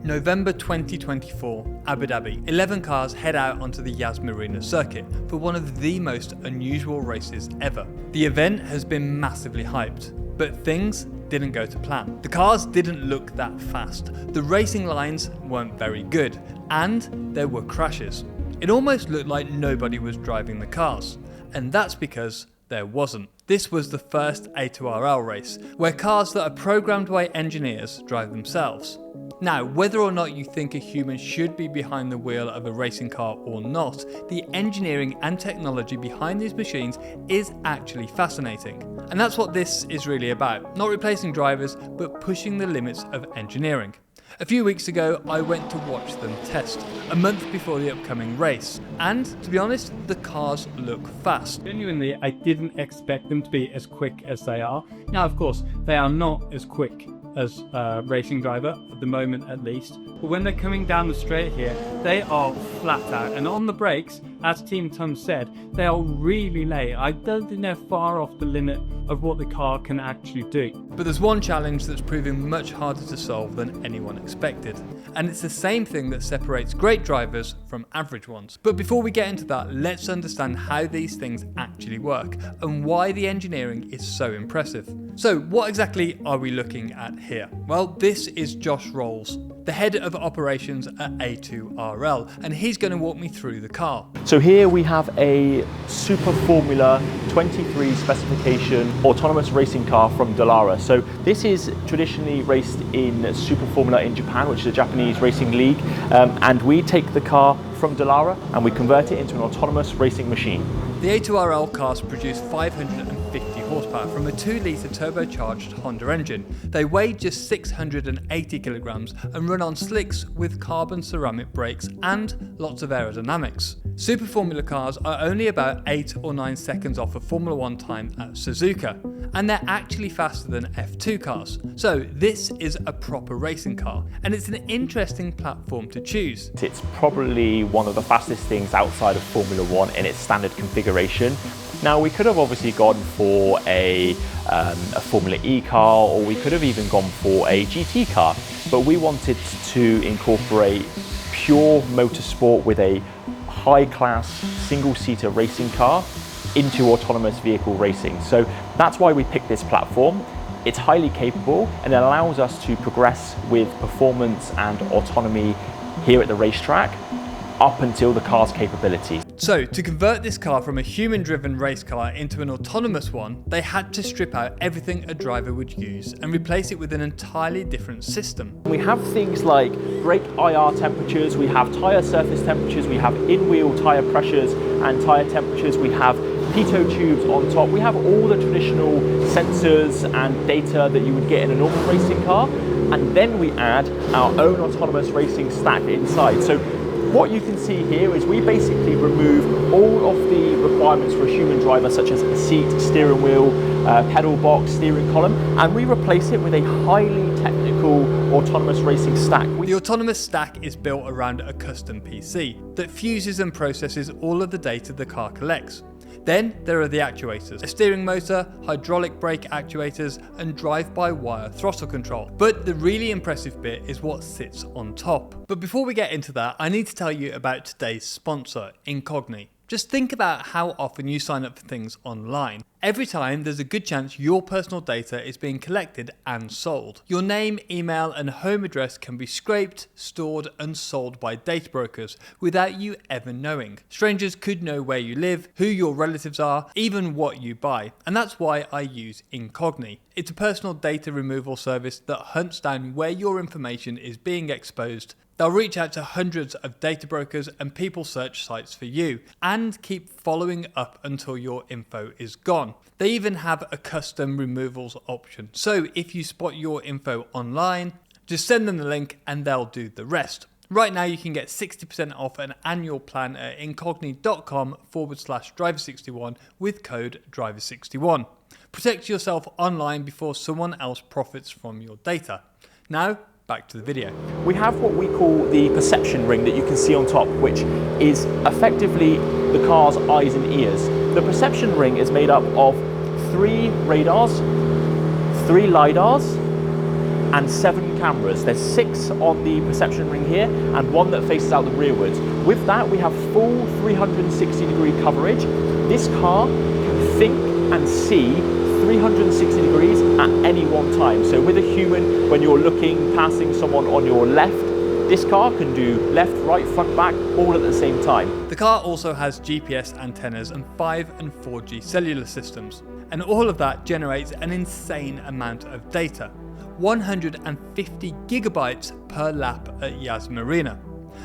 November 2024, Abu Dhabi. 11 cars head out onto the Yas Marina Circuit for one of the most unusual races ever. The event has been massively hyped, but things didn't go to plan. The cars didn't look that fast, the racing lines weren't very good, and there were crashes. It almost looked like nobody was driving the cars, and that's because there wasn't. This was the first A2RL race, where cars that are programmed by engineers drive themselves. Now, whether or not you think a human should be behind the wheel of a racing car or not, the engineering and technology behind these machines is actually fascinating. And that's what this is really about, not replacing drivers, but pushing the limits of engineering. A few weeks ago, I went to watch them test, a month before the upcoming race. And, to be honest, the cars look fast. Genuinely, I didn't expect them to be as quick as they are. Now, of course, they are not as quick as a racing driver, at the moment at least. But when they're coming down the straight here, they are flat out. And on the brakes, as Team Tom said, they are really late. I don't think they're far off the limit of what the car can actually do. But there's one challenge that's proving much harder to solve than anyone expected. And it's the same thing that separates great drivers from average ones. But before we get into that, let's understand how these things actually work and why the engineering is so impressive. So what exactly are we looking at here? Well, this is Josh Rolls, the head of operations at A2RL, and he's going to walk me through the car. So here we have a Super Formula 23 specification autonomous racing car from Dallara. So this is traditionally raced in Super Formula in Japan, which is a Japanese racing league, and we take the car from Dallara and we convert it into an autonomous racing machine. The A2RL cars produce 550 horsepower from a 2-litre turbocharged Honda engine. They weigh just 680 kilograms and run on slicks with carbon ceramic brakes and lots of aerodynamics. Super Formula cars are only about 8 or 9 seconds off a Formula 1 time at Suzuka, and they're actually faster than F2 cars. So this is a proper racing car, and it's an interesting platform to choose. It's probably one of the fastest things outside of Formula 1 in its standard configuration. Now, we could have obviously gone for a Formula E car, or we could have even gone for a GT car, but we wanted to incorporate pure motorsport with a high-class single-seater racing car into autonomous vehicle racing. So that's why we picked this platform. It's highly capable and it allows us to progress with performance and autonomy here at the racetrack up until the car's capabilities. So to convert this car from a human-driven race car into an autonomous one, they had to strip out everything a driver would use and replace it with an entirely different system. We have things like brake IR temperatures, we have tyre surface temperatures, we have in-wheel tyre pressures and tyre temperatures, we have pitot tubes on top, we have all the traditional sensors and data that you would get in a normal racing car, and then we add our own autonomous racing stack inside. So what you can see here is we basically remove all of the requirements for a human driver, such as a seat, steering wheel, pedal box, steering column, and we replace it with a highly technical autonomous racing stack. The autonomous stack is built around a custom PC that fuses and processes all of the data the car collects. Then there are the actuators, a steering motor, hydraulic brake actuators, and drive-by-wire throttle control. But the really impressive bit is what sits on top. But before we get into that, I need to tell you about today's sponsor, Incogni. Just think about how often you sign up for things online. Every time there's a good chance your personal data is being collected and sold. Your name, email and home address can be scraped, stored and sold by data brokers without you ever knowing. Strangers could know where you live, who your relatives are, even what you buy. And that's why I use Incogni. It's a personal data removal service that hunts down where your information is being exposed. They'll reach out to hundreds of data brokers and people search sites for you and keep following up until your info is gone. They even have a custom removals option. So if you spot your info online, just send them the link and they'll do the rest. Right now you can get 60% off an annual plan at incogni.com/driver61 with code driver61. Protect yourself online before someone else profits from your data. Now, back to the video. We have what we call the perception ring that you can see on top, which is effectively the car's eyes and ears. The perception ring is made up of 3 radars, 3 lidars, and 7 cameras. There's 6 on the perception ring here and 1 that faces out the rearwards. With that, we have full 360-degree coverage. This car can think and see 360 degrees at any one time. So with a human, when you're looking, passing someone on your left, this car can do left, right, front, back, all at the same time. The car also has GPS antennas and 5 and 4G cellular systems, and all of that generates an insane amount of data, 150 gigabytes per lap at Yas Marina.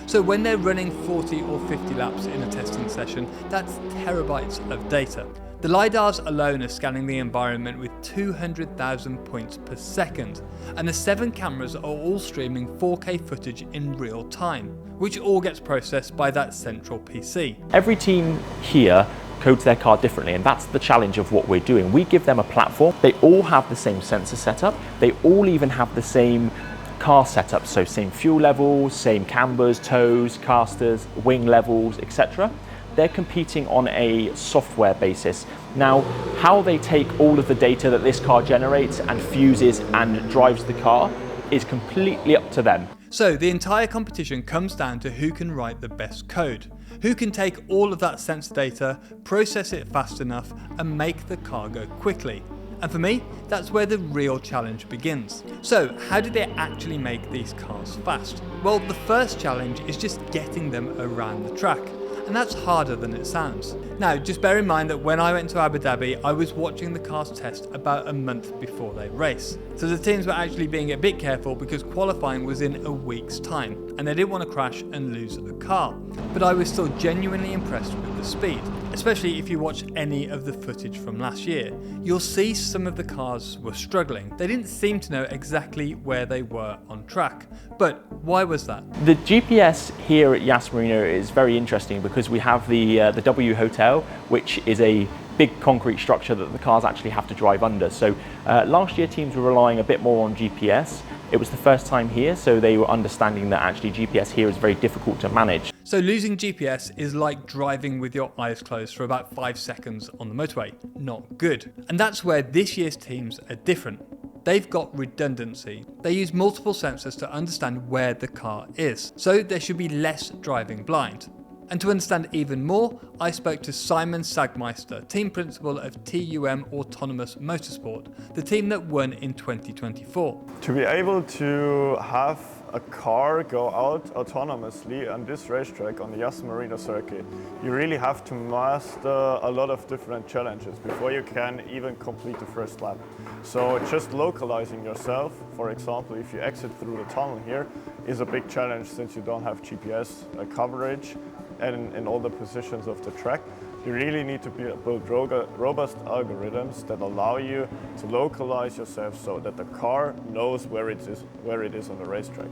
So when they're running 40 or 50 laps in a testing session, that's terabytes of data. The LiDARs alone are scanning the environment with 200,000 points per second, and the 7 cameras are all streaming 4K footage in real time, which all gets processed by that central PC. Every team here codes their car differently, and that's the challenge of what we're doing. We give them a platform. They all have the same sensor setup. They all even have the same car setup, so same fuel levels, same cambers, toes, casters, wing levels, etc. They're competing on a software basis. Now, how they take all of the data that this car generates and fuses and drives the car is completely up to them. So the entire competition comes down to who can write the best code, who can take all of that sensor data, process it fast enough, and make the car go quickly. And for me, that's where the real challenge begins. So how do they actually make these cars fast? Well, the first challenge is just getting them around the track. And that's harder than it sounds. Now, just bear in mind that when I went to Abu Dhabi, I was watching the cars test about a month before they race. So the teams were actually being a bit careful because qualifying was in a week's time, and they didn't want to crash and lose a car. But I was still genuinely impressed with the speed, especially if you watch any of the footage from last year. You'll see some of the cars were struggling. They didn't seem to know exactly where they were on track. But why was that? The GPS here at Yas Marina is very interesting because we have the W Hotel, which is a big concrete structure that the cars actually have to drive under. So last year teams were relying a bit more on GPS. It was the first time here, so they were understanding that actually GPS here is very difficult to manage. So losing GPS is like driving with your eyes closed for about 5 seconds on the motorway. Not good. And that's where this year's teams are different. They've got redundancy. They use multiple sensors to understand where the car is, so there should be less driving blind. And to understand even more, I spoke to Simon Sagmeister, team principal of TUM Autonomous Motorsport, the team that won in 2024. To be able to have a car go out autonomously on this racetrack on the Yas Marina Circuit, you really have to master a lot of different challenges before you can even complete the first lap. So just localizing yourself, for example, if you exit through the tunnel here, is a big challenge since you don't have GPS coverage and in all the positions of the track. You really need to build robust algorithms that allow you to localize yourself so that the car knows where it is on the racetrack.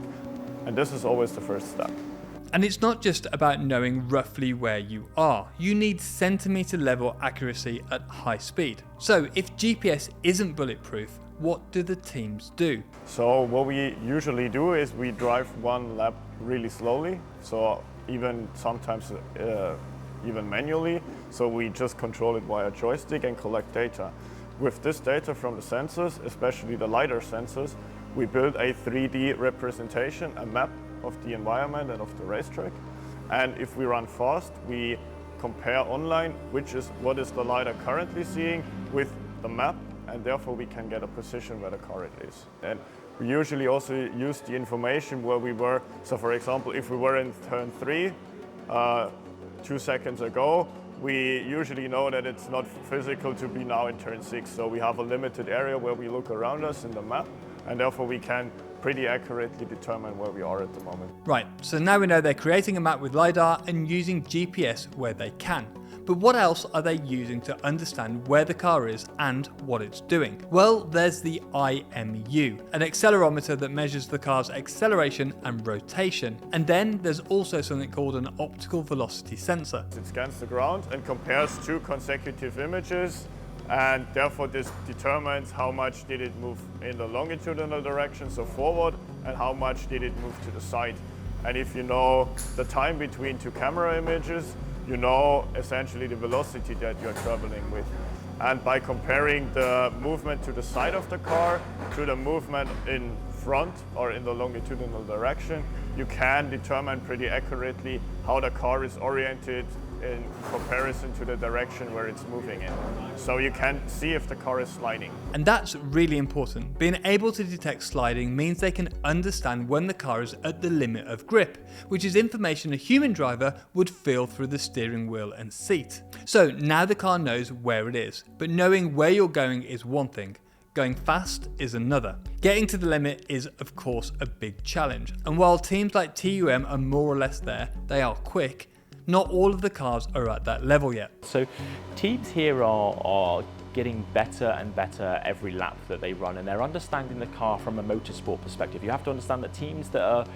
And this is always the first step. And it's not just about knowing roughly where you are. You need centimetre level accuracy at high speed. So if GPS isn't bulletproof, what do the teams do? So what we usually do is we drive one lap really slowly. So even sometimes even manually, so we just control it via joystick and collect data. With this data from the sensors, especially the LiDAR sensors, we build a 3D representation, a map of the environment and of the racetrack. And if we run fast, we compare online what is the LiDAR currently seeing with the map, and therefore we can get a position where the car is. And we usually also use the information where we were. So for example, if we were in turn 3, 2 seconds ago, we usually know that it's not physical to be now in turn 6. So we have a limited area where we look around us in the map, and therefore we can pretty accurately determine where we are at the moment. Right, so now we know they're creating a map with LiDAR and using GPS where they can. But what else are they using to understand where the car is and what it's doing? Well, there's the IMU, an accelerometer that measures the car's acceleration and rotation. And then there's also something called an optical velocity sensor. It scans the ground and compares 2 consecutive images, and therefore this determines how much did it move in the longitudinal direction, so forward, and how much did it move to the side. And if you know the time between 2 camera images, you know essentially the velocity that you're traveling with. And by comparing the movement to the side of the car to the movement in front or in the longitudinal direction, you can determine pretty accurately how the car is oriented in comparison to the direction where it's moving in. So you can see if the car is sliding. And that's really important. Being able to detect sliding means they can understand when the car is at the limit of grip, which is information a human driver would feel through the steering wheel and seat. So now the car knows where it is, but knowing where you're going is one thing. Going fast is another. Getting to the limit is, of course, a big challenge. And while teams like TUM are more or less there, they are quick, not all of the cars are at that level yet. So teams here are getting better and better every lap that they run, and they're understanding the car from a motorsport perspective. You have to understand that teams that are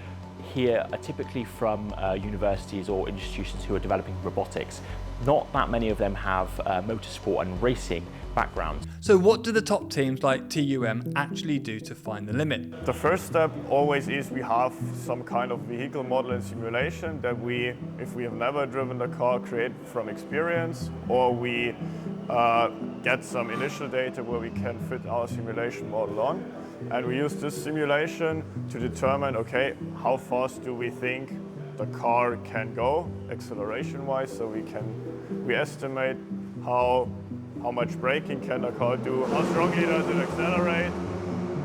here are typically from universities or institutions who are developing robotics. Not that many of them have motorsport and racing backgrounds. So what do the top teams like TUM actually do to find the limit? The first step always is we have some kind of vehicle model and simulation that we, if we have never driven the car, create from experience, or we get some initial data where we can fit our simulation model on. And we use this simulation to determine, okay, how fast do we think the car can go acceleration-wise, so we estimate how much braking can the car do, how strongly does it accelerate,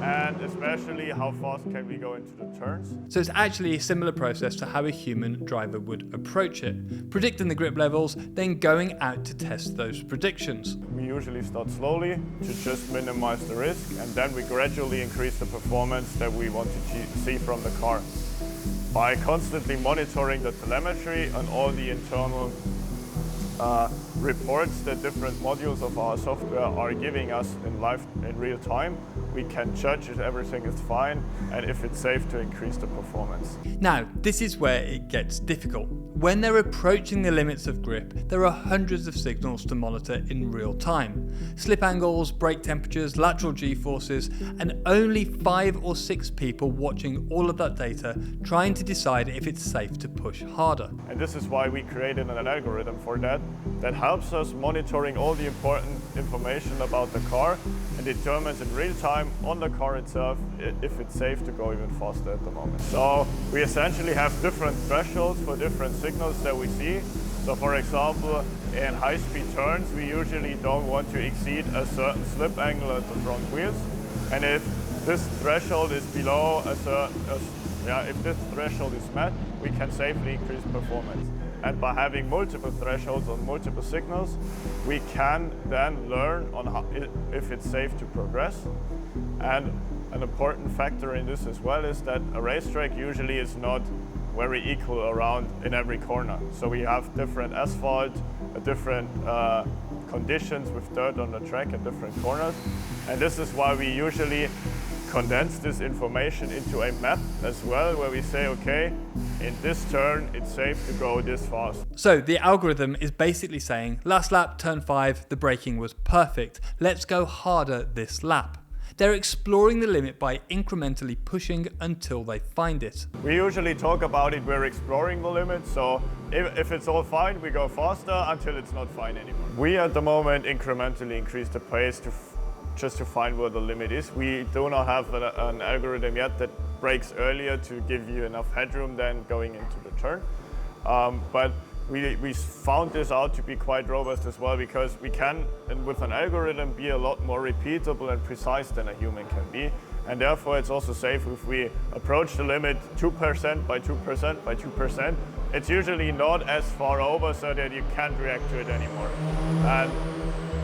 and especially how fast can we go into the turns. So it's actually a similar process to how a human driver would approach it, predicting the grip levels, then going out to test those predictions. We usually start slowly to just minimize the risk, and then we gradually increase the performance that we want to see from the car. By constantly monitoring the telemetry and all the internal reports that different modules of our software are giving us in real time, we can judge if everything is fine and if it's safe to increase the performance. Now, this is where it gets difficult. When they're approaching the limits of grip, there are hundreds of signals to monitor in real time. Slip angles, brake temperatures, lateral g-forces, and only 5 or 6 people watching all of that data, trying to decide if it's safe to push harder. And this is why we created an algorithm for that helps us monitoring all the important information about the car and determines in real time on the car itself if it's safe to go even faster at the moment. So we essentially have different thresholds for different signals that we see. So for example, in high-speed turns, we usually don't want to exceed a certain slip angle at the front wheels. And if this threshold is below a certain, if this threshold is met, we can safely increase performance. And by having multiple thresholds on multiple signals, we can then learn on how, if it's safe to progress. And an important factor in this as well is that a racetrack usually is not very equal around in every corner. So we have different asphalt, different conditions with dirt on the track at different corners. And this is why we usually condense this information into a map as well, where we say, okay, in this turn, it's safe to go this fast. So the algorithm is basically saying, last lap, turn 5, the braking was perfect. Let's go harder this lap. They're exploring the limit by incrementally pushing until they find it. We usually talk about it, we're exploring the limit, so if it's all fine, we go faster until it's not fine anymore. We at the moment incrementally increase the pace just to find where the limit is. We do not have an algorithm yet that brakes earlier to give you enough headroom than going into the turn. But we found this out to be quite robust as well, because we can, and with an algorithm, be a lot more repeatable and precise than a human can be. And therefore it's also safe if we approach the limit 2% by 2% by 2%. It's usually not as far over so that you can't react to it anymore. And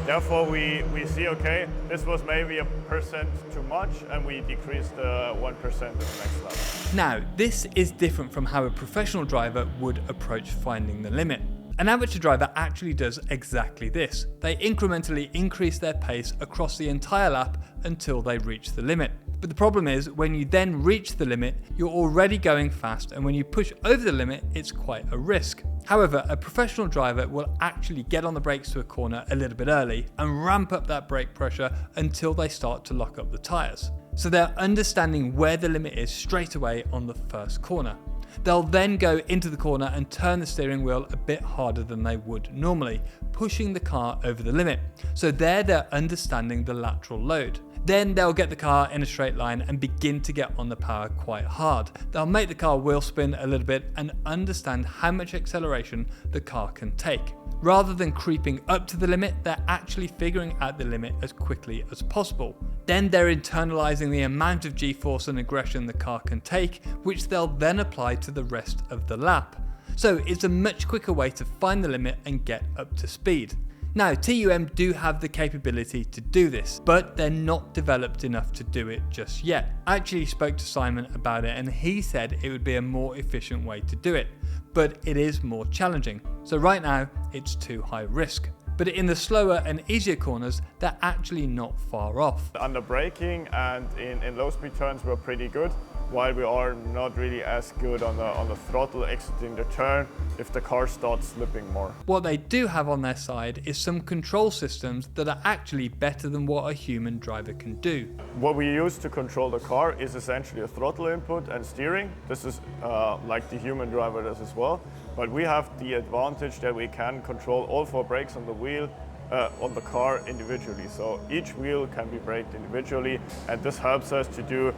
therefore we see, okay, this was maybe 1% too much, and we decreased 1% to the next level. Now, this is different from how a professional driver would approach finding the limit. An amateur driver actually does exactly this. They incrementally increase their pace across the entire lap until they reach the limit. But the problem is, when you then reach the limit, you're already going fast, and when you push over the limit, it's quite a risk. However, a professional driver will actually get on the brakes to a corner a little bit early and ramp up that brake pressure until they start to lock up the tyres. So they're understanding where the limit is straight away on the first corner. They'll then go into the corner and turn the steering wheel a bit harder than they would normally, pushing the car over the limit. So there they're understanding the lateral load. Then they'll get the car in a straight line and begin to get on the power quite hard. They'll make the car wheel spin a little bit and understand how much acceleration the car can take. Rather than creeping up to the limit, they're actually figuring out the limit as quickly as possible. Then they're internalizing the amount of G-force and aggression the car can take, which they'll then apply to the rest of the lap. So it's a much quicker way to find the limit and get up to speed. Now, TUM do have the capability to do this, but they're not developed enough to do it just yet. I actually spoke to Simon about it and he said it would be a more efficient way to do it, but it is more challenging. So right now, it's too high risk. But in the slower and easier corners, they're actually not far off. Under braking and in low speed turns we're pretty good, while we are not really as good on the throttle exiting the turn if the car starts slipping more. What they do have on their side is some control systems that are actually better than what a human driver can do. What we use to control the car is essentially a throttle input and steering. This is like the human driver does as well, but we have the advantage that we can control all 4 brakes on the wheel on the car individually. So each wheel can be braked individually, and this helps us to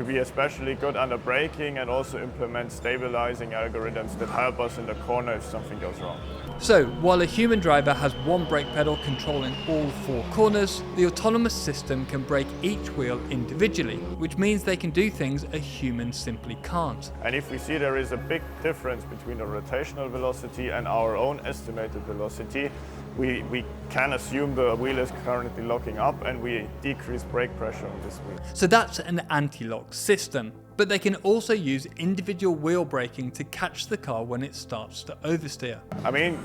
be especially good under braking and also implement stabilizing algorithms that help us in the corner if something goes wrong. So, while a human driver has one brake pedal controlling all 4 corners, the autonomous system can brake each wheel individually, which means they can do things a human simply can't. And if we see there is a big difference between the rotational velocity and our own estimated velocity, we can assume the wheel is currently locking up and we decrease brake pressure on this wheel. So that's an anti-lock system. But they can also use individual wheel braking to catch the car when it starts to oversteer. I mean,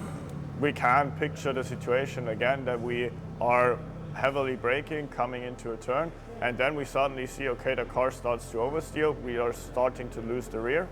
we can picture the situation again that we are heavily braking coming into a turn, and then we suddenly see, okay, the car starts to oversteer, we are starting to lose the rear,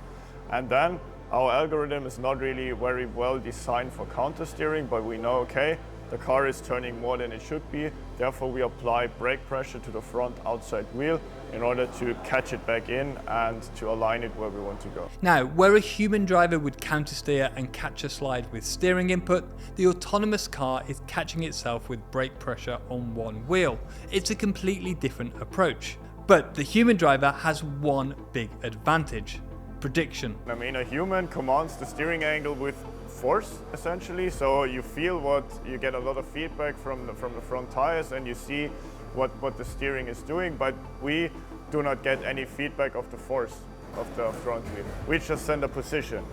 and then our algorithm is not really very well designed for counter steering, but we know, okay, the car is turning more than it should be, therefore we apply brake pressure to the front outside wheel in order to catch it back in and to align it where we want to go. Now, where a human driver would counter steer and catch a slide with steering input, the autonomous car is catching itself with brake pressure on one wheel. It's a completely different approach. But the human driver has one big advantage: prediction. I mean, a human commands the steering angle with force, essentially, so you feel you get a lot of feedback from the front tires and you see what the steering is doing, but we do not get any feedback of the force of the front wheel. We just send a position,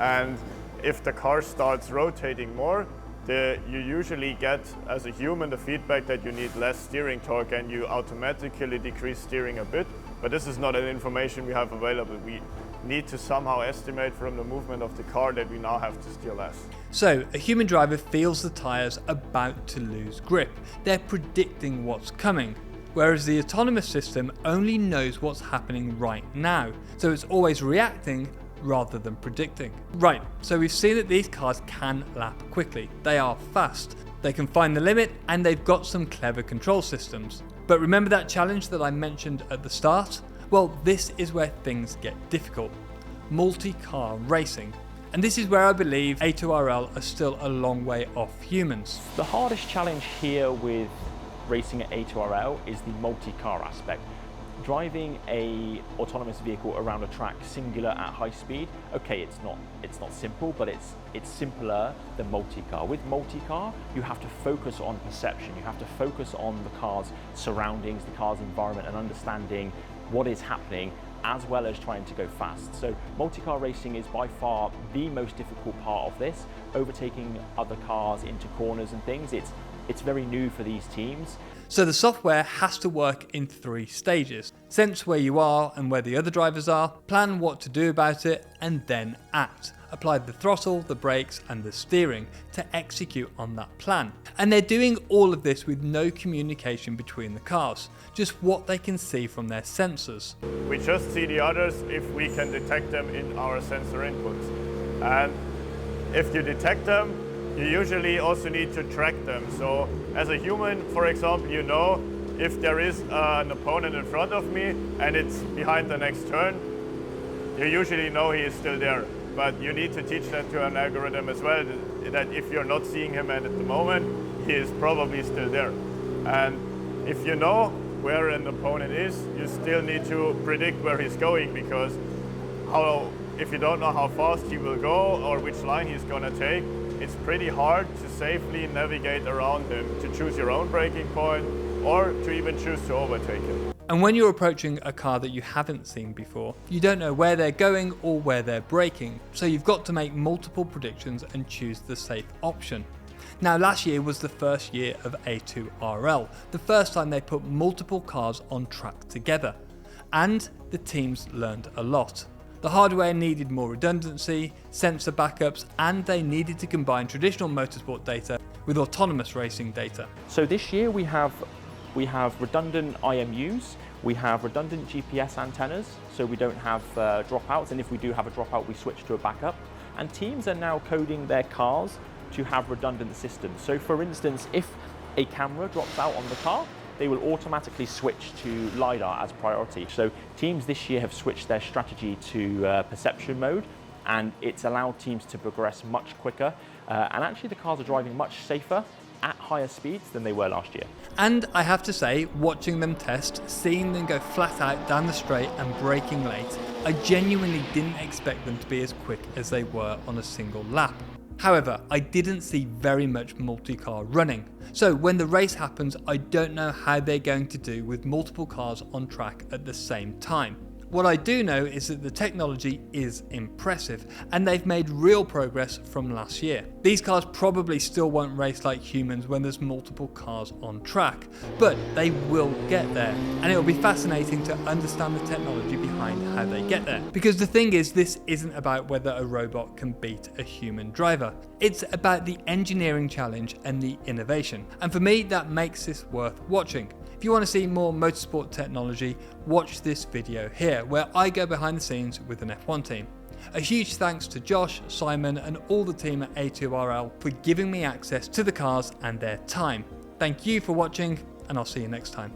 and if the car starts rotating more, you usually get, as a human, the feedback that you need less steering torque and you automatically decrease steering a bit, but this is not an information we have available. We need to somehow estimate from the movement of the car that we now have to steer less. So, a human driver feels the tyres about to lose grip. They're predicting what's coming, whereas the autonomous system only knows what's happening right now, so it's always reacting rather than predicting. Right, so we've seen that these cars can lap quickly. They are fast, they can find the limit, and they've got some clever control systems. But remember that challenge that I mentioned at the start? Well, this is where things get difficult. Multi-car racing. And this is where I believe A2RL are still a long way off humans. The hardest challenge here with racing at A2RL is the multi-car aspect. Driving a autonomous vehicle around a track singular at high speed, okay, it's not simple, but it's simpler than multi-car. With multi-car, you have to focus on perception. You have to focus on the car's surroundings, the car's environment, and understanding what is happening, as well as trying to go fast. So multi-car racing is by far the most difficult part of this. Overtaking other cars into corners and things, it's very new for these teams. So the software has to work in 3 stages. Sense where you are and where the other drivers are, plan what to do about it, and then act. Apply the throttle, the brakes, and the steering to execute on that plan. And they're doing all of this with no communication between the cars, just what they can see from their sensors. We just see the others if we can detect them in our sensor inputs. And if you detect them, you usually also need to track them. So as a human, for example, you know if there is an opponent in front of me and it's behind the next turn, you usually know he is still there. But you need to teach that to an algorithm as well, that if you're not seeing him at the moment, he is probably still there. And if you know where an opponent is, you still need to predict where he's going, because if you don't know how fast he will go or which line he's going to take, it's pretty hard to safely navigate around him, to choose your own braking point or to even choose to overtake him. And when you're approaching a car that you haven't seen before, you don't know where they're going or where they're braking, so you've got to make multiple predictions and choose the safe option. Now, last year was the first year of A2RL, the first time they put multiple cars on track together, and the teams learned a lot. The hardware needed more redundancy, sensor backups, and they needed to combine traditional motorsport data with autonomous racing data. So this year we have redundant IMUs, we have redundant GPS antennas, so we don't have dropouts, and if we do have a dropout, we switch to a backup. And teams are now coding their cars to have redundant systems. So for instance, if a camera drops out on the car, they will automatically switch to LiDAR as priority. So teams this year have switched their strategy to perception mode, and it's allowed teams to progress much quicker. And actually the cars are driving much safer at higher speeds than they were last year. And I have to say, watching them test, seeing them go flat out down the straight and braking late, I genuinely didn't expect them to be as quick as they were on a single lap. However, I didn't see very much multi-car running. So when the race happens, I don't know how they're going to do with multiple cars on track at the same time. What I do know is that the technology is impressive, and they've made real progress from last year. These cars probably still won't race like humans when there's multiple cars on track, but they will get there, and it will be fascinating to understand the technology behind how they get there. Because the thing is, this isn't about whether a robot can beat a human driver. It's about the engineering challenge and the innovation, and for me that makes this worth watching. If you want to see more motorsport technology, watch this video here, where I go behind the scenes with an F1 team. A huge thanks to Josh, Simon, and all the team at A2RL for giving me access to the cars and their time. Thank you for watching, and I'll see you next time.